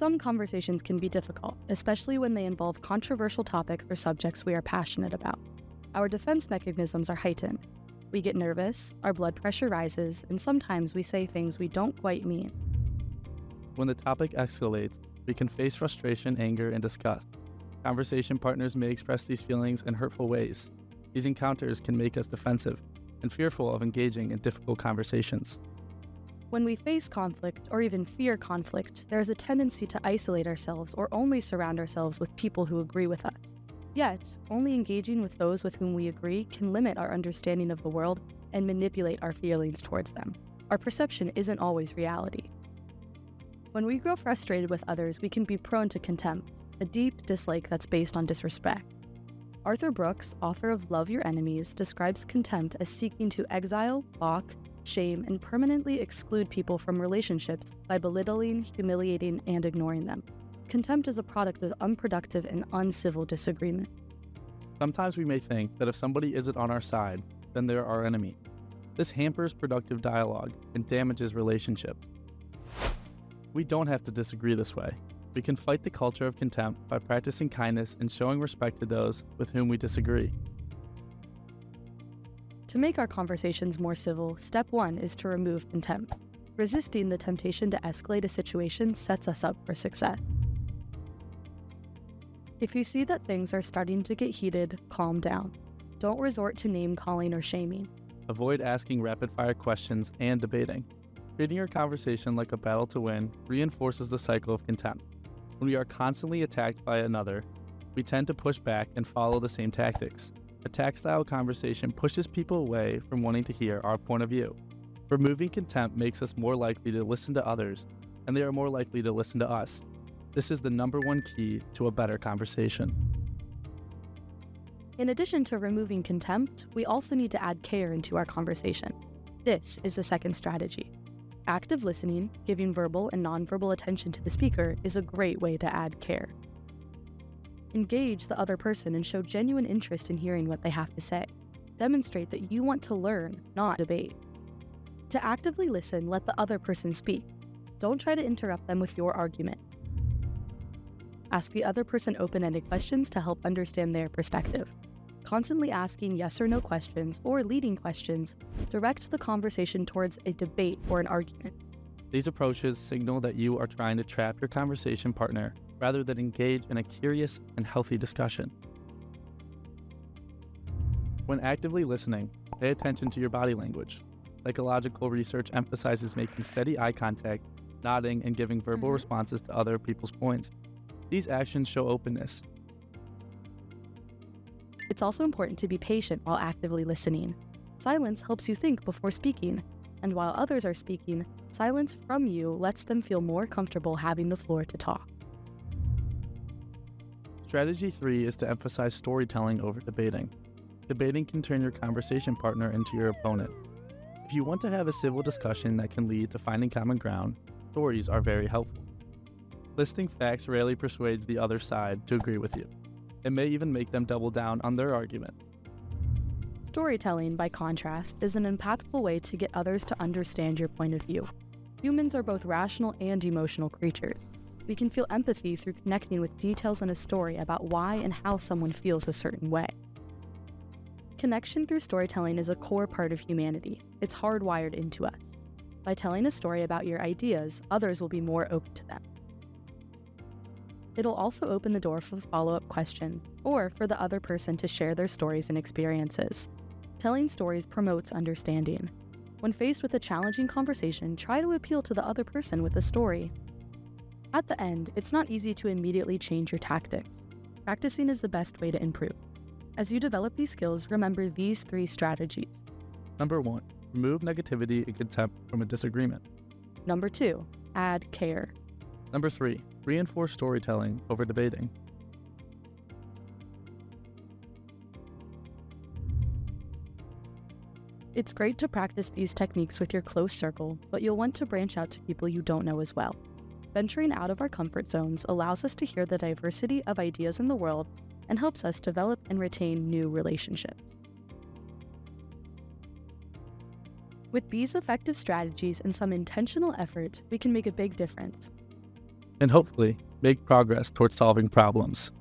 Some conversations can be difficult, especially when they involve controversial topics or subjects we are passionate about. Our defense mechanisms are heightened. We get nervous, our blood pressure rises, and sometimes we say things we don't quite mean. When the topic escalates, we can face frustration, anger, and disgust. Conversation partners may express these feelings in hurtful ways. These encounters can make us defensive and fearful of engaging in difficult conversations. When we face conflict or even fear conflict, there is a tendency to isolate ourselves or only surround ourselves with people who agree with us. Yet, only engaging with those with whom we agree can limit our understanding of the world and manipulate our feelings towards them. Our perception isn't always reality. When we grow frustrated with others, we can be prone to contempt, a deep dislike that's based on disrespect. Arthur Brooks, author of Love Your Enemies, describes contempt as seeking to exile, balk, shame, and permanently exclude people from relationships by belittling, humiliating, and ignoring them. Contempt is a product of unproductive and uncivil disagreement. Sometimes we may think that if somebody isn't on our side, then they're our enemy. This hampers productive dialogue and damages relationships. We don't have to disagree this way. We can fight the culture of contempt by practicing kindness and showing respect to those with whom we disagree. To make our conversations more civil, step 1 is to remove contempt. Resisting the temptation to escalate a situation sets us up for success. If you see that things are starting to get heated, calm down. Don't resort to name-calling or shaming. Avoid asking rapid-fire questions and debating. Treating your conversation like a battle to win reinforces the cycle of contempt. When we are constantly attacked by another, we tend to push back and follow the same tactics. Attack-style conversation pushes people away from wanting to hear our point of view. Removing contempt makes us more likely to listen to others, and they are more likely to listen to us. This is the number one key to a better conversation. In addition to removing contempt, we also need to add care into our conversations. This is the second strategy. Active listening, giving verbal and nonverbal attention to the speaker, is a great way to add care. Engage the other person and show genuine interest in hearing what they have to say. Demonstrate that you want to learn, not debate. To actively listen, let the other person speak. Don't try to interrupt them with your argument. Ask the other person open-ended questions to help understand their perspective. Constantly asking yes or no questions or leading questions direct the conversation towards a debate or an argument. These approaches signal that you are trying to trap your conversation partner rather than engage in a curious and healthy discussion. When actively listening, pay attention to your body language. Psychological research emphasizes making steady eye contact, nodding, and giving verbal responses to other people's points. These actions show openness. It's also important to be patient while actively listening. Silence helps you think before speaking, and while others are speaking, silence from you lets them feel more comfortable having the floor to talk. Strategy 3 is to emphasize storytelling over debating. Debating can turn your conversation partner into your opponent. If you want to have a civil discussion that can lead to finding common ground, stories are very helpful. Listing facts rarely persuades the other side to agree with you. It may even make them double down on their argument. Storytelling, by contrast, is an impactful way to get others to understand your point of view. Humans are both rational and emotional creatures. We can feel empathy through connecting with details in a story about why and how someone feels a certain way. Connection through storytelling is a core part of humanity. It's hardwired into us. By telling a story about your ideas, others will be more open to them. It'll also open the door for follow-up questions, or for the other person to share their stories and experiences. Telling stories promotes understanding. When faced with a challenging conversation, try to appeal to the other person with a story. At the end, it's not easy to immediately change your tactics. Practicing is the best way to improve. As you develop these skills, remember these 3 strategies. Number 1, remove negativity and contempt from a disagreement. Number 2, add care. Number 3, reinforce storytelling over debating. It's great to practice these techniques with your close circle, but you'll want to branch out to people you don't know as well. Venturing out of our comfort zones allows us to hear the diversity of ideas in the world and helps us develop and retain new relationships. With these effective strategies and some intentional effort, we can make a big difference. and hopefully make progress towards solving problems.